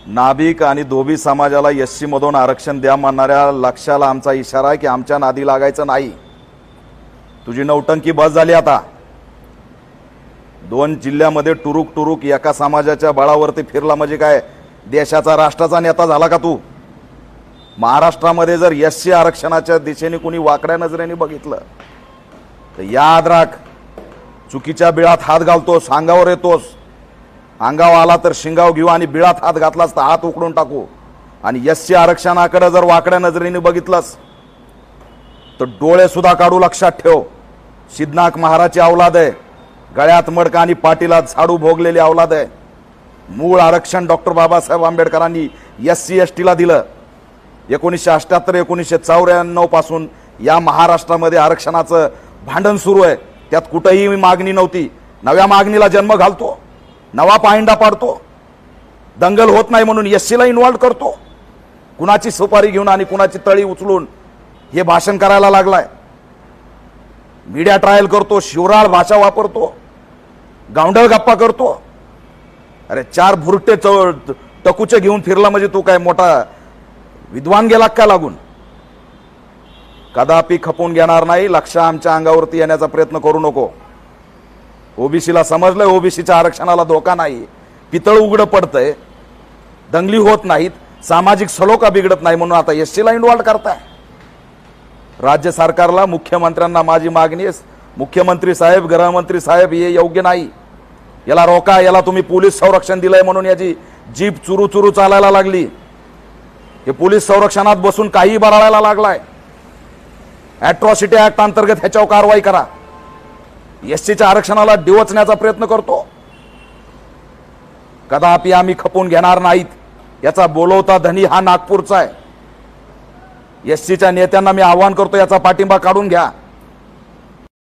नाभिक आणि धोबी समाजाला एससी मधून आरक्षण द्या म्हणणाऱ्या लक्षाला आमचा इशारा आहे की आमच्या नादी लागायचं नाही। तुझी नौटंकी बस झाली आता। 2 जिल्ह्यामध्ये टुरुक टुरुक एका समाजाच्या बळावरती फिरला म्हणजे काय देशाचा राष्ट्राचा नेता झाला का तू? महाराष्ट्रामध्ये जर एससी आरक्षणाच्या दिशेने कोणी वाकड्या नजरेने बघितलं तर याद राख, चुकीच्या बिळात हात घालतोस, अंगावर येतोस। अंगाव आला तर शिंगाव घेऊ आणि बिळात हात घातलास तर हात उकडून टाकू। आणि एससी आरक्षणाकडे जर वाकड्या नजरेने बघितलंस तर डोळे सुद्धा काढू, लक्षात ठेव। सिद्धनाथ महाराजची औलाद आहे, गळ्यात मडका आणि पाठीला झाडू भोगलेली औलाद आहे। मूळ आरक्षण डॉक्टर बाबासाहेब आंबेडकरांनी एससी एसटीला दिलं। 1978-1994 पासून या महाराष्ट्रामध्ये आरक्षणाचं भांडण सुरू आहे। त्यात कुठेही मागणी नव्हती। नव्या मागणीला जन्म घालतो, नवा पायंडा पाडतो, दंगल होत नाही म्हणून एससीला इन्व्हॉल्व करतो। कुणाची सुपारी घेऊन आणि कुणाची तळी उचलून हे भाषण करायला लागलाय। मीडिया ट्रायल करतो, शिवराळ भाषा वापरतो, गावंढळ गप्पा करतो। अरे 4 भुरटे टकुचे घेऊन फिरला म्हणजे तू काय मोठा विद्वान गेला का लागून? कदापि खपून घेणार नाही। लक्ष आमच्या अंगावरती येण्याचा प्रयत्न करू नको। ओबीसीला समजलंय ओबीसीच्या आरक्षणाला धोका नाही, पितळ उघड पडतंय, दंगली होत नाहीत, सामाजिक सलोखा बिघडत नाही म्हणून आता एससीला इन्व्हॉल्व करताय। राज्य सरकारला, मुख्यमंत्र्यांना माझी मागणी आहे, मुख्यमंत्री साहेब, गृहमंत्री साहेब, हे योग्य नाही। याला रोका। याला तुम्ही पोलीस संरक्षण दिलंय म्हणून याची जीप चुरू चुरू चालायला लागली। हे पोलीस संरक्षणात बसून काही बराळायला लागलाय। अॅट्रॉसिटी ऍक्ट अंतर्गत ह्याच्यावर कारवाई करा। एससीच्या आरक्षणाला डिवचण्याचा प्रयत्न करतो। कदापि आम्ही खपून घेणार नाहीत। याचा बोलवता धनी हा नागपूरचा आहे। एससीच्या नेत्यांना मी आवाहन करतो, याचा पाठिंबा काढून घ्या।